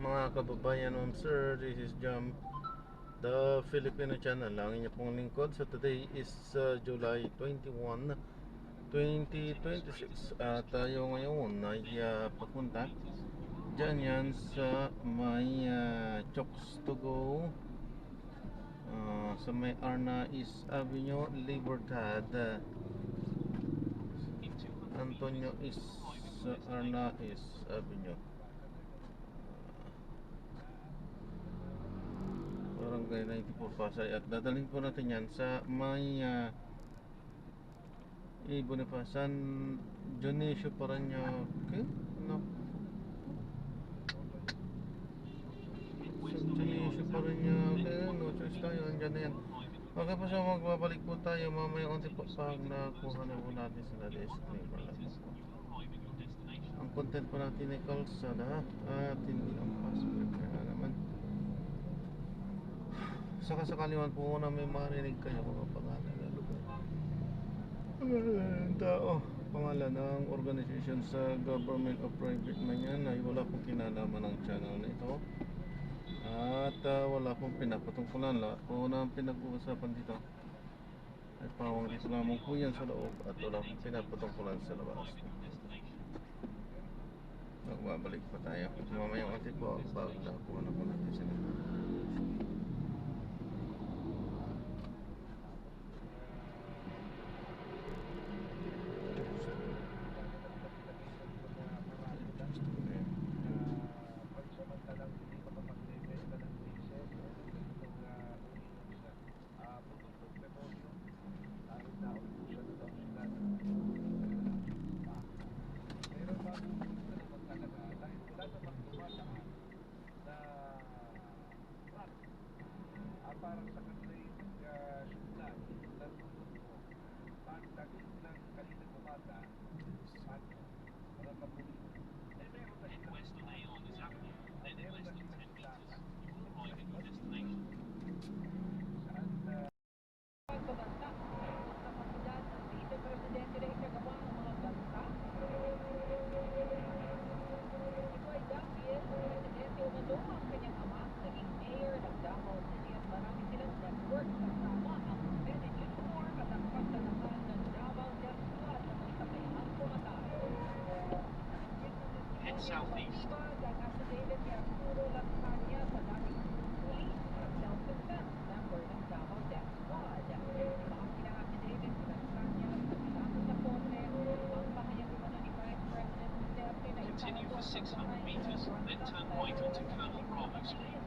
mga kababayan, ma'am sir, this is Jam, the Filipino channel. Ang inyo pong lingkod. So today is July 21, 2026. At tayo ngayon ay papunta dyan yan sa may Chokes to Go, sa may Arnaiz Avenue, Libertad. Antonio is Arnaiz Avenue, Barangay 94, Pasay. At dadalhin po natin yan sa may Bonifacan Dionisio Paranaque, no? San Dionisio Paranaque, no choice tayo, andyan na yan. Okay po, so magbabalik po tayo mamaya onti po pag nakuha na po natin sila disclaimer lang po. Ang content po natin ay kalsada at hindi ang password, kaya naman saka sakali man po na may marinig kayo mga pangalan na lugar, tao, pangalan ng organization sa government o private man yan, ay wala pong kinalaman ng channel na ito. At wala pong pinapatungkulan. Lahat po na pinag-uusapan dito ay pawang dito lamang po yan sa loob at wala pong pinapatungkulan sa labas. Magbabalik pa tayo mamaya konti po bago na po na po natin sila. Parang sa kanila yung syudad, pagdating ng kanila bumata, parang kapuli. Meron na silang southeast. Continue for 600 meters, then turn right onto Colonel Bravo Street.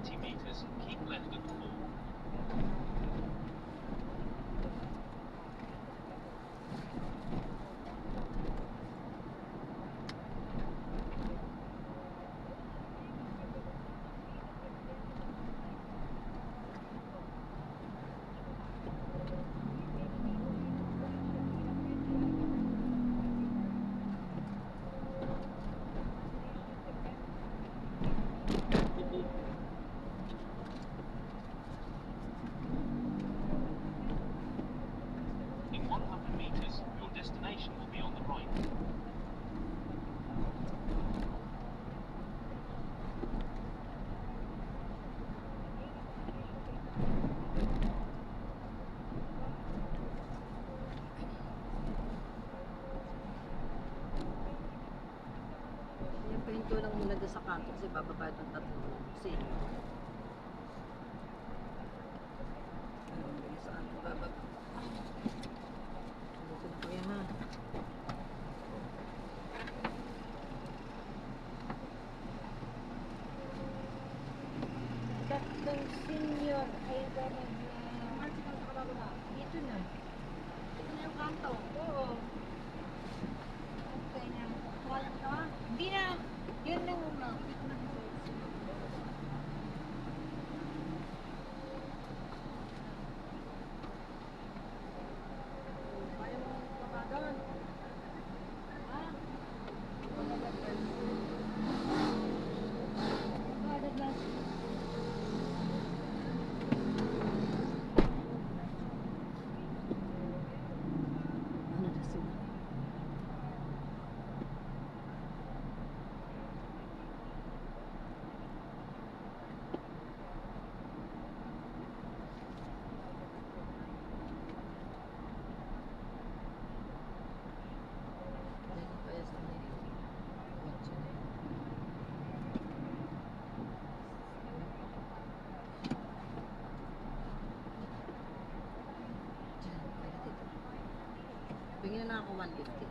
90 meters, keep left at 4. In 100 meters, your destination will be on the right. Yung pahinto lang muna doon sa kanto kasi bababa itong tatlong senior. Saan bababa? Dito na kuya ha. Tatlong senior ay gano'n na. Dito na. Ito na yung kanto. Oo. Okay na. Wala na. Hindi na. Yun lang muna. Dito na. Kaya mo papagan. Ha? Wala na. Ano na sila? Dito kaya sa nila. Kotse na yun. Diyan, kaya dito. Bigyan na ako 150.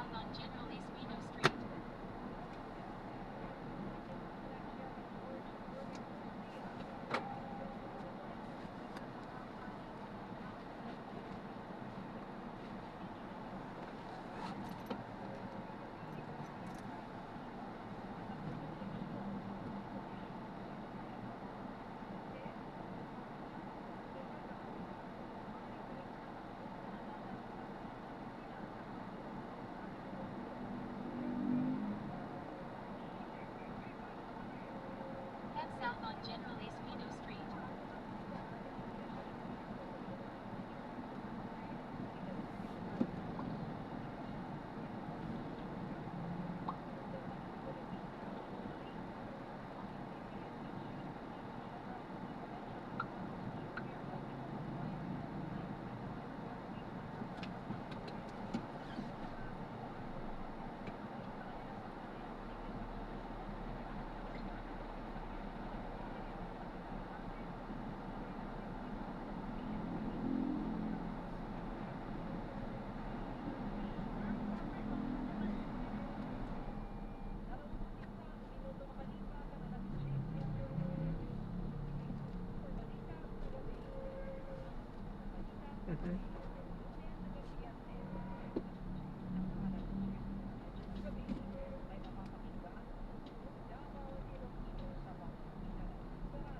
south on General Espino Street. Head south on General Espino Street.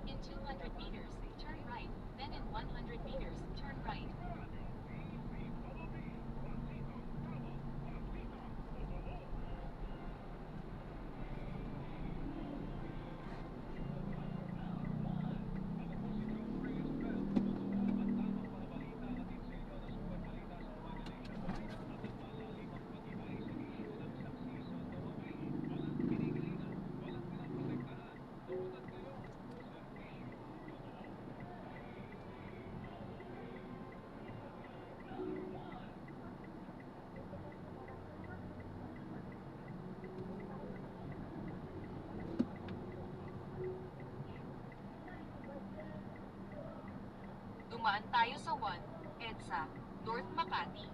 In 200 meters, turn right, then in 100 meters, turn right. Dumaan tayo sa 1, EDSA, North Makati.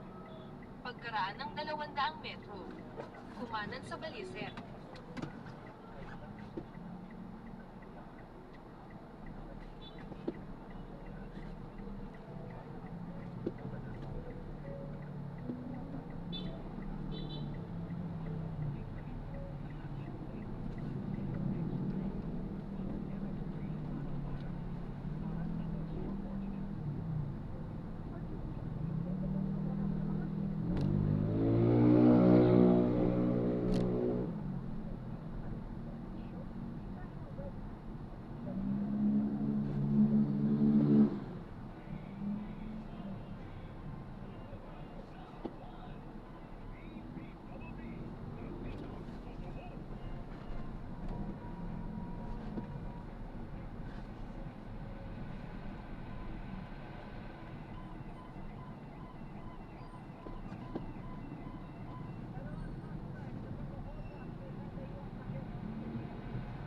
Pagkaraan ng 200 metro, kumanan sa Balicer.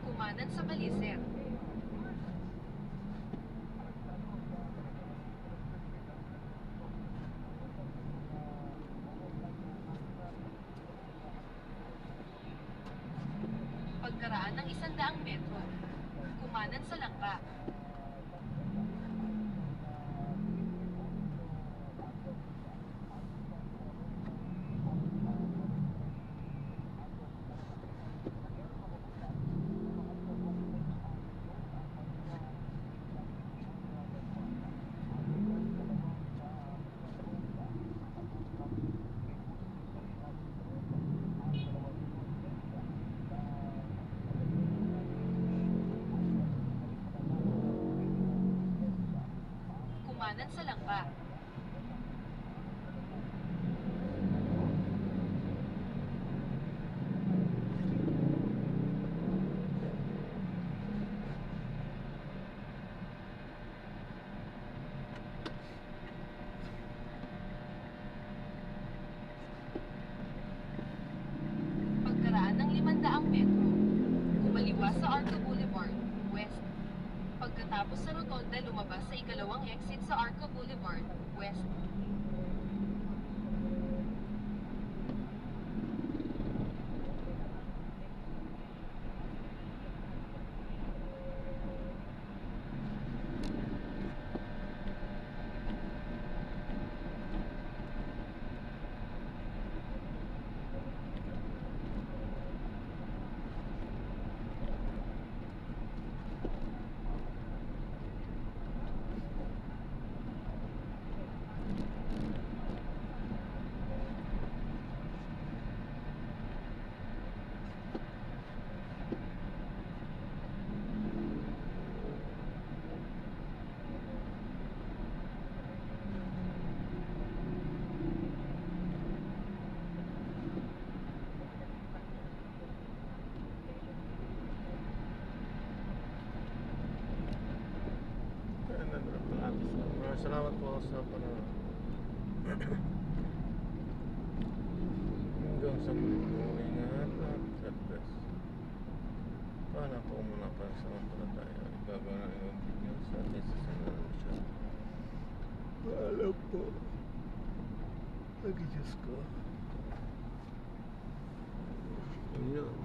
Kumanan sa Balicer. Pagkaraan ng 100 metro, kumanan sa Langka. Kumanan sa Langka. Pagkaraan ng 500 metro, kumaliwa sa Arca Boulevard, West. Pagkatapos sa rotonda, lumabas sa ikalawang exit sa Arca Boulevard, West. Salamat po sa panonood. Hanggang sa muli po, ingat at God bless. Paano po muna pa sa tayo? Igagawa na yung video sa ating susunod na siya. Paalam po. Nag-Diyos ko. Ayun.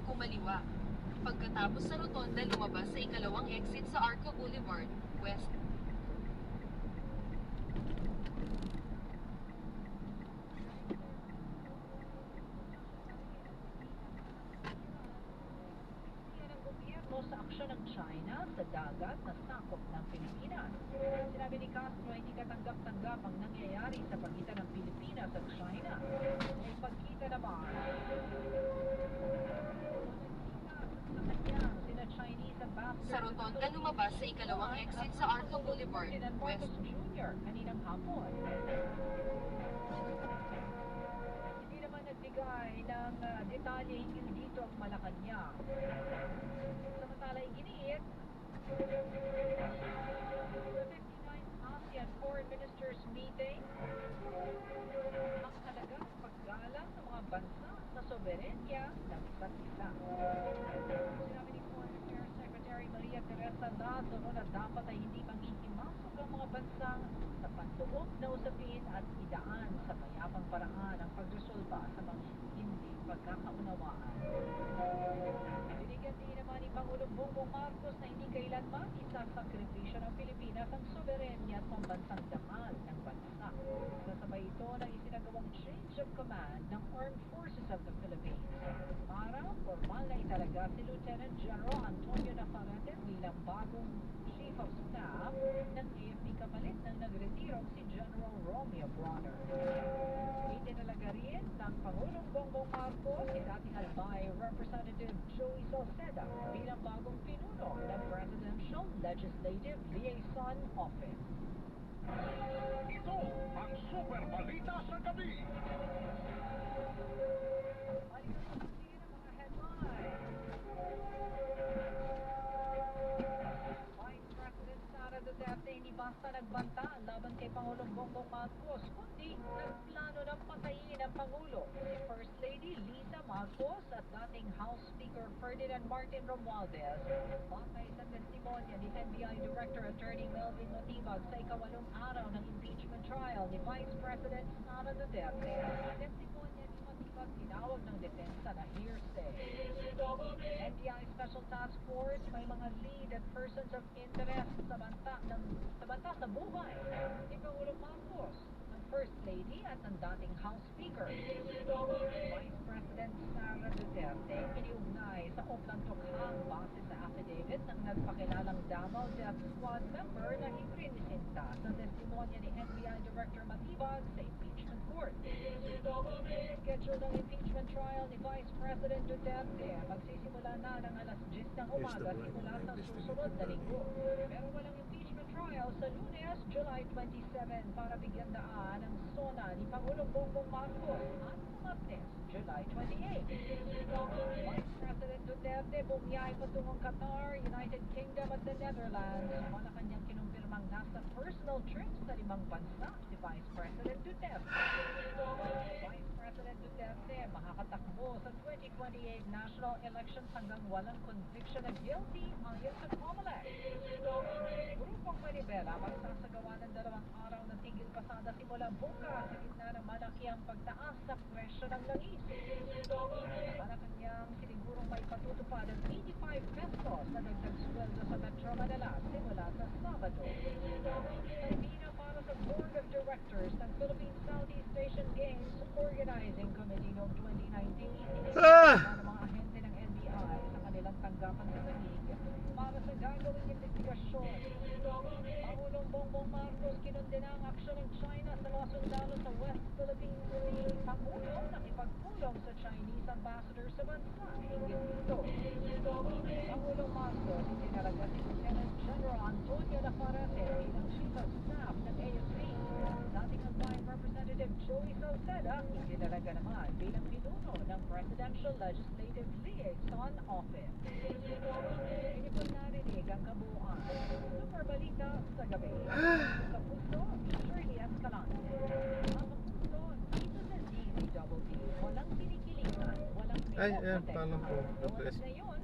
Kumaliwa. Pagkatapos sa rotonda, lumabas sa ikalawang exit sa Arco Boulevard, West. Yan ang gobyerno sa aksyon ng China sa dagat na sakop ng Pilipinas. Sinabi ni Castro, hindi katanggap-tanggap ang nangyayari sa pagitan ng Pilipinas at China. May pagkita naman sa kanya sina Chinese ambassador Sa rotonda, lumabas sa ikalawang exit sa Arco Boulevard, Ferdinand West. Marcos Jr. kaninang hapon. Hindi naman nagbigay ng detalye hinggil dito ang Malacanang. Samantala iginiit, the 59th ASEAN Foreign Ministers Meeting ang halagang paggalang ng mga bansa sa soberenya ng isa't isa. Sinabi ni Foreign Affairs Secretary Maria Teresa Lazaro na dapat ay hindi manghihimasok ang mga bansang sa panloob na usapin at idaan sa mayapang paraan ang pagresolba sa mga hindi pagkakaunawaan. Binigyan din naman ni Pangulong Bongbong Marcos na hindi kailanman isasakripisyo ng Pilipinas ang soberenya at pambansang damal ng bansa. Kasabay ito ng isinagawang change of command ng Armed Forces of the Philippines. Para formal na italaga si Lieutenant General Antonio Navarrete bilang bagong Chief of Staff ng AFP kapalit ng nagretirong si General Romeo Bronner. Itinalaga rin ng Pangulong Bongbong Marcos si dating Albay Representative Joey Salceda bilang bagong pinuno ng Presidential Legislative Liaison Office. Ito ang Super Balita sa Gabi. Balikan sa pagtingin ng mga headlines. Vice President Sara Duterte hindi basta nagbanta laban kay Pangulong Bongbong Marcos, kundi nagplano ng patayin ang Pangulo, si First Lady Lisa Marcos at dating House Speaker Ferdinand Martin Romualdez. Batay sa testimonya ni NBI Director Attorney Melvin Matibag sa ikawalong araw ng impeachment trial ni Vice President Sara Duterte. Testimonya ni Matibag tinawag ng depensa na hearsay. NBI Special Task Force may mga lead at persons of interest sa banta sa buhay ni Pangulong Marcos, ng First Lady at ng dating House Speaker. Vice President Sara Duterte iniugnay sa Oplan Tokhang base sa affidavit ng nagpakilalang Davao Death Squad member na iprinisinta sa testimonya ni NBI Director Matibag sa impeachment court. Schedule ng impeachment trial ni Vice President Duterte magsisimula na ng alas 10 ng umaga simula sa susunod na linggo. Pero walang impeachment trial sa Lunes, July 27 para bigyan daan ang SONA ni Pangulong Bongbong Marcos at Martes, July 28. Vice President Duterte bumiyahe patungong Qatar, United Kingdom at the Netherlands. Malacanang kinumpirmang nasa personal trips sa 5 bansa si Vice President Duterte. Vice President Duterte makakatakbo sa 2028 national elections hanggang walang conviction na guilty ayon sa COMELEC. Grupong Manibela magsasagawa ng 2 araw na tigil pasada simula bukas sa gitna ng malaki ang pagtaas sa presyo ng langis. Malacanang sinigurong may patutupad ang 85 pesos na dagdag sweldo sa Metro Manila simula sa Sabado. Salbina para sa Board of Directors ng Philippine Southeast Asian Games Organizing Committee noong 2019. Ng mga ahente ng NBI sa kanilang tanggapan sa Taguig para sa gagawing investigasyon. Pangulong Bongbong Marcos kinundena ang aksyon ng China sa mga sundalo sa West Philippine Sea. Pangulong nakipagpulong sa Chinese ambassador sa bansa. Hinggil dito. Pangulong Marcos itinalaga si Lieutenant General Antonio Navarrete bilang Chief of Staff ng AFP. Dating Albay Representative Joey Salceda Marcela, ikinalaga naman bilang pinuno ng Presidential Legislative Liaison Office. Hindi po narinig ang kabuuan. Super Balita sa gabi. Kapuso, Shirley Escalante. Ang kapuso, dito sa DZWD, walang kinikilitan, walang Ay, paano po? Noon ngayon,